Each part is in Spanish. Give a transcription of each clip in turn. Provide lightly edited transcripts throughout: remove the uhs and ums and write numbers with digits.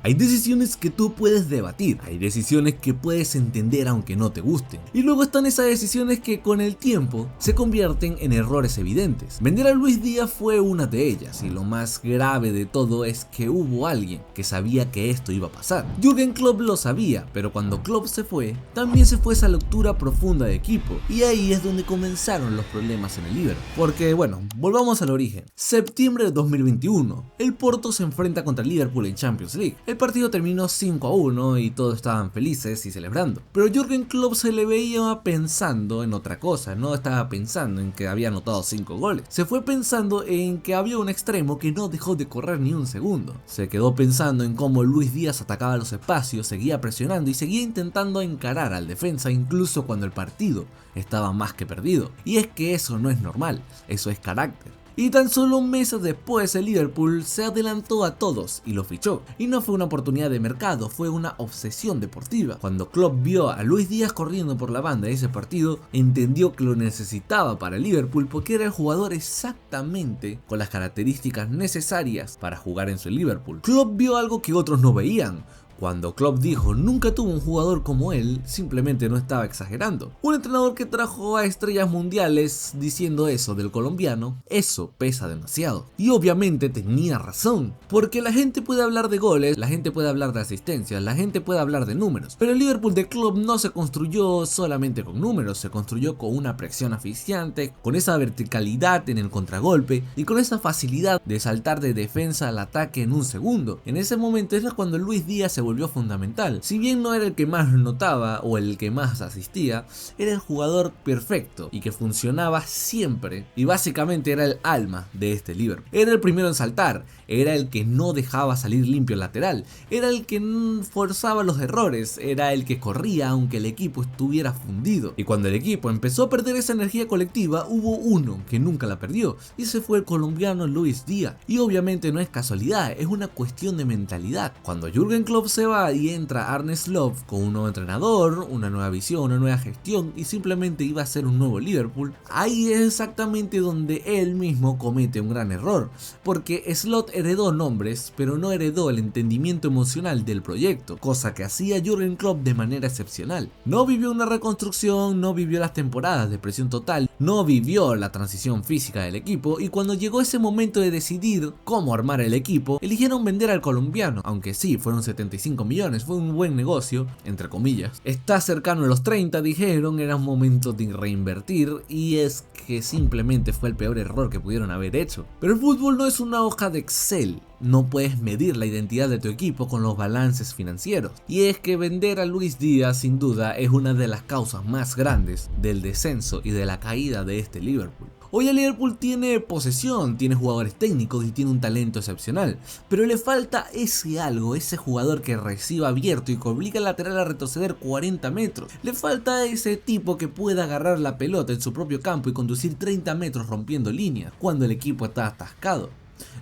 Hay decisiones que tú puedes debatir, hay decisiones que puedes entender aunque no te gusten, y luego están esas decisiones que con el tiempo se convierten en errores evidentes. Vender a Luis Díaz fue una de ellas, y lo más grave de todo es que hubo alguien que sabía que esto iba a pasar. Jürgen Klopp lo sabía, pero cuando Klopp se fue, también se fue esa lectura profunda de equipo, y ahí es donde comenzaron los problemas en el Liverpool. Porque bueno, volvamos al origen. Septiembre de 2021, el Porto se enfrenta contra el Liverpool en Champions League. El partido terminó 5-1 y todos estaban felices y celebrando. Pero Jürgen Klopp se le veía pensando en otra cosa, no estaba pensando en que había anotado 5 goles. Se fue pensando en que había un extremo que no dejó de correr ni un segundo. Se quedó pensando en cómo Luis Díaz atacaba los espacios, seguía presionando y seguía intentando encarar al defensa incluso cuando el partido estaba más que perdido. Y es que eso no es normal, eso es carácter. Y tan solo meses después el Liverpool se adelantó a todos y lo fichó. Y no fue una oportunidad de mercado, fue una obsesión deportiva. Cuando Klopp vio a Luis Díaz corriendo por la banda de ese partido, entendió que lo necesitaba para el Liverpool porque era el jugador exactamente con las características necesarias para jugar en su Liverpool. Klopp vio algo que otros no veían. Cuando Klopp dijo nunca tuvo un jugador como él, simplemente no estaba exagerando. Un entrenador que trajo a estrellas mundiales diciendo eso del colombiano, eso pesa demasiado. Y obviamente tenía razón, porque la gente puede hablar de goles, la gente puede hablar de asistencias, la gente puede hablar de números, pero el Liverpool de Klopp no se construyó solamente con números, se construyó con una presión asfixiante, con esa verticalidad en el contragolpe y con esa facilidad de saltar de defensa al ataque en un segundo. En ese momento era cuando Luis Díaz se volvió fundamental. Si bien no era el que más notaba o el que más asistía, era el jugador perfecto y que funcionaba siempre y básicamente era el alma de este Liverpool. Era el primero en saltar, era el que no dejaba salir limpio el lateral, era el que forzaba los errores, era el que corría aunque el equipo estuviera fundido. Y cuando el equipo empezó a perder esa energía colectiva, hubo uno que nunca la perdió y ese fue el colombiano Luis Díaz. Y obviamente no es casualidad, es una cuestión de mentalidad. Cuando Jürgen Klopp se va y entra Arne Slot con un nuevo entrenador, una nueva visión, una nueva gestión y simplemente iba a ser un nuevo Liverpool, ahí es exactamente donde él mismo comete un gran error, porque Slot heredó nombres pero no heredó el entendimiento emocional del proyecto, cosa que hacía Jürgen Klopp de manera excepcional. No vivió una reconstrucción, no vivió las temporadas de presión total, no vivió la transición física del equipo y cuando llegó ese momento de decidir cómo armar el equipo, eligieron vender al colombiano, aunque sí, fueron 75 millones, fue un buen negocio, entre comillas. Está cercano a los 30, dijeron, era un momento de reinvertir y es que simplemente fue el peor error que pudieron haber hecho. Pero el fútbol no es una hoja de Excel. No puedes medir la identidad de tu equipo con los balances financieros. Y es que vender a Luis Díaz sin duda es una de las causas más grandes del descenso y de la caída de este Liverpool. Hoy el Liverpool tiene posesión, tiene jugadores técnicos y tiene un talento excepcional, pero le falta ese algo, ese jugador que reciba abierto y que obliga al lateral a retroceder 40 metros. Le falta ese tipo que pueda agarrar la pelota en su propio campo y conducir 30 metros rompiendo líneas cuando el equipo está atascado.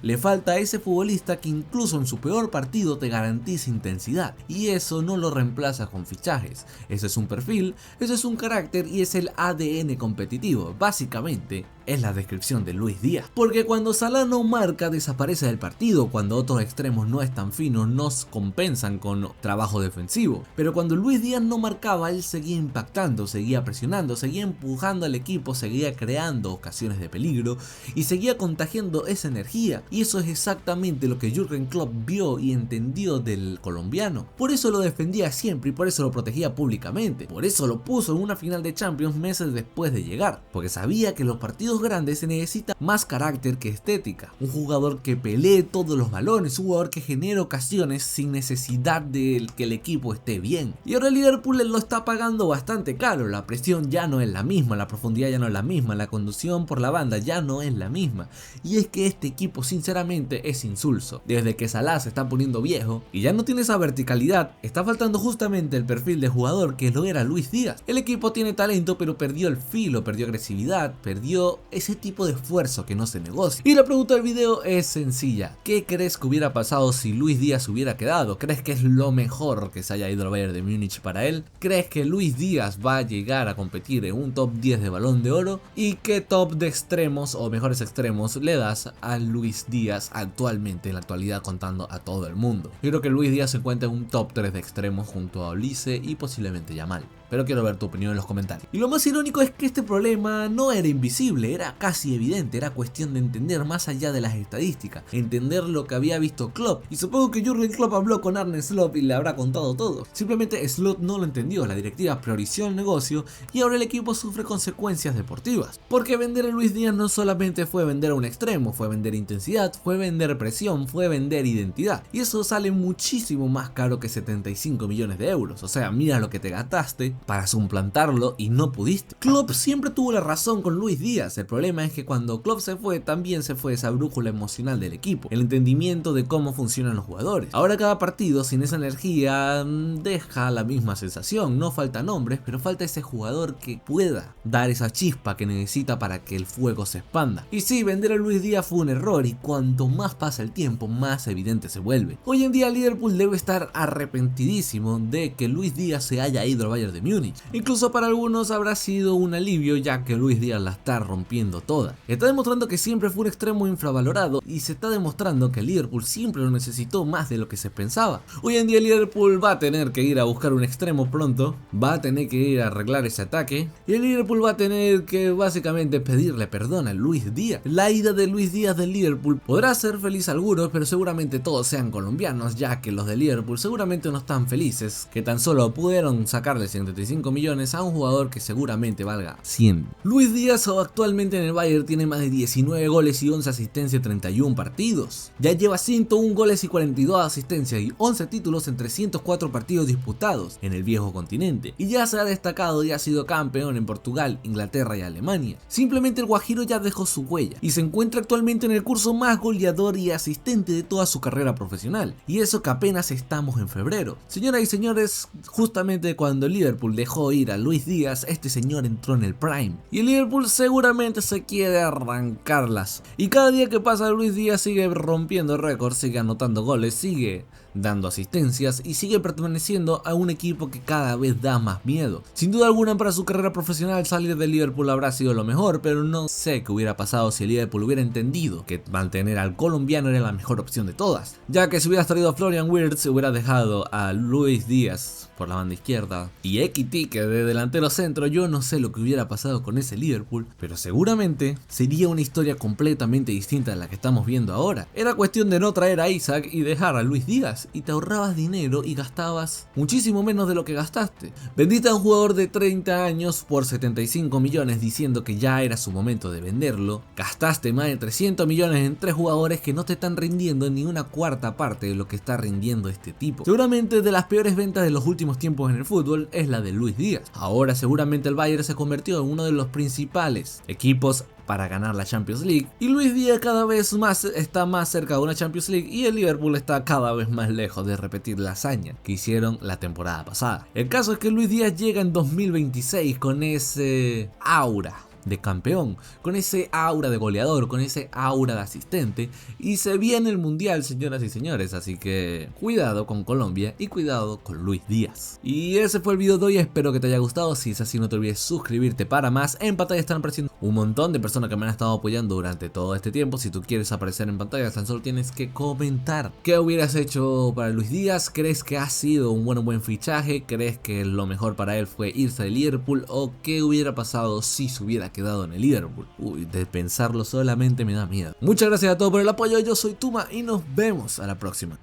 Le falta a ese futbolista que incluso en su peor partido te garantiza intensidad, y eso no lo reemplaza con fichajes. Ese es un perfil, ese es un carácter y es el ADN competitivo. Básicamente es la descripción de Luis Díaz, porque cuando Salah no marca desaparece del partido, cuando otros extremos no están finos nos compensan con trabajo defensivo, pero cuando Luis Díaz no marcaba él seguía impactando, seguía presionando, seguía empujando al equipo, seguía creando ocasiones de peligro y seguía contagiando esa energía. Y eso es exactamente lo que Jürgen Klopp vio y entendió del colombiano. Por eso lo defendía siempre y por eso lo protegía públicamente. Por eso lo puso en una final de Champions meses después de llegar. Porque sabía que en los partidos grandes se necesita más carácter que estética. Un jugador que pelee todos los balones, un jugador que genere ocasiones sin necesidad de que el equipo esté bien. Y ahora el Liverpool lo está pagando bastante caro. La presión ya no es la misma, la profundidad ya no es la misma, la conducción por la banda ya no es la misma. Y es que este equipo sinceramente es insulso. Desde que Salah se está poniendo viejo y ya no tiene esa verticalidad, está faltando justamente el perfil de jugador que lo era Luis Díaz. El equipo tiene talento pero perdió el filo, perdió agresividad, perdió ese tipo de esfuerzo que no se negocia. Y la pregunta del video es sencilla: ¿qué crees que hubiera pasado si Luis Díaz hubiera quedado? ¿Crees que es lo mejor que se haya ido al Bayern de Múnich para él? ¿Crees que Luis Díaz va a llegar a competir en un top 10 de Balón de Oro? ¿Y qué top de extremos o mejores extremos le das a Luis Luis Díaz actualmente, en la actualidad, contando a todo el mundo. Yo creo que Luis Díaz se encuentra en un top 3 de extremos junto a Olise y posiblemente Yamal. Pero quiero ver tu opinión en los comentarios. Y lo más irónico es que este problema no era invisible, era casi evidente, era cuestión de entender más allá de las estadísticas, entender lo que había visto Klopp. Y supongo que Jürgen Klopp habló con Arne Slot y le habrá contado todo. Simplemente Slot no lo entendió, la directiva priorizó el negocio y ahora el equipo sufre consecuencias deportivas. Porque vender a Luis Díaz no solamente fue vender a un extremo, fue vender intensidad, fue vender presión, fue vender identidad. Y eso sale muchísimo más caro que 75 millones de euros. O sea, mira lo que te gastaste para suplantarlo y no pudiste. Klopp siempre tuvo la razón con Luis Díaz. El problema es que cuando Klopp se fue, también se fue esa brújula emocional del equipo, el entendimiento de cómo funcionan los jugadores. Ahora cada partido sin esa energía deja la misma sensación. No falta nombres, pero falta ese jugador que pueda dar esa chispa que necesita para que el fuego se expanda. Y sí, vender a Luis Díaz fue un error, y cuanto más pasa el tiempo, más evidente se vuelve. Hoy en día Liverpool debe estar arrepentidísimo de que Luis Díaz se haya ido al Bayern de Múnich. Incluso para algunos habrá sido un alivio, ya que Luis Díaz la está rompiendo toda. Está demostrando que siempre fue un extremo infravalorado y se está demostrando que Liverpool siempre lo necesitó más de lo que se pensaba. Hoy en día Liverpool va a tener que ir a buscar un extremo pronto, va a tener que ir a arreglar ese ataque y el Liverpool va a tener que básicamente pedirle perdón a Luis Díaz. La ida de Luis Díaz del Liverpool podrá hacer feliz a algunos, pero seguramente todos sean colombianos, ya que los de Liverpool seguramente no están felices que tan solo pudieron sacarle 135 millones a un jugador que seguramente valga 100. Luis Díaz actualmente en el Bayern tiene más de 19 goles y 11 asistencias en 31 partidos. Ya lleva 101 goles y 42 asistencias y 11 títulos en 304 partidos disputados en el viejo continente. Y ya se ha destacado y ha sido campeón en Portugal, Inglaterra y Alemania. Simplemente el guajiro ya dejó su huella y se encuentra actualmente en el curso más goleador y asistente de toda su carrera profesional. Y eso que apenas estamos en febrero. Señoras y señores, justamente cuando Liverpool dejó ir a Luis Díaz, este señor entró en el prime. Y el Liverpool seguramente se quiere arrancarlas. Y cada día que pasa Luis Díaz sigue rompiendo récords, sigue anotando goles, sigue dando asistencias y sigue perteneciendo a un equipo que cada vez da más miedo. Sin duda alguna para su carrera profesional salir de Liverpool habrá sido lo mejor, pero no sé qué hubiera pasado si el Liverpool hubiera entendido que mantener al colombiano era la mejor opción de todas, ya que si hubieras traído a Florian Wirtz se hubiera dejado a Luis Díaz por la banda izquierda y Ekitike de delantero centro. Yo no sé lo que hubiera pasado con ese Liverpool, pero seguramente sería una historia completamente distinta a la que estamos viendo ahora. Era cuestión de no traer a Isaac y dejar a Luis Díaz y te ahorrabas dinero y gastabas muchísimo menos de lo que gastaste. Vendiste a un jugador de 30 años por 75 millones diciendo que ya era su momento de venderlo. Gastaste más de 300 millones en 3 jugadores que no te están rindiendo ni una cuarta parte de lo que está rindiendo este tipo. Seguramente de las peores ventas de los últimos tiempos en el fútbol es la de Luis Díaz. Ahora seguramente el Bayern se convirtió en uno de los principales equipos para ganar la Champions League y Luis Díaz cada vez más está más cerca de una Champions League y el Liverpool está cada vez más lejos de repetir la hazaña que hicieron la temporada pasada. El caso es que Luis Díaz llega en 2026 con ese aura de campeón, con ese aura de goleador, con ese aura de asistente, y se viene el mundial, señoras y señores, así que cuidado con Colombia y cuidado con Luis Díaz. Y ese fue el video de hoy, espero que te haya gustado. Si es así, no te olvides suscribirte para más. En pantalla están apareciendo un montón de personas que me han estado apoyando durante todo este tiempo. Si tú quieres aparecer en pantalla, tan solo tienes que comentar qué hubieras hecho para Luis Díaz. ¿Crees que ha sido un buen fichaje? ¿Crees que lo mejor para él fue irse de Liverpool? ¿O qué hubiera pasado si se hubiera quedado en el Liverpool? Uy, de pensarlo solamente me da miedo. Muchas gracias a todos por el apoyo, yo soy Tuma y nos vemos a la próxima.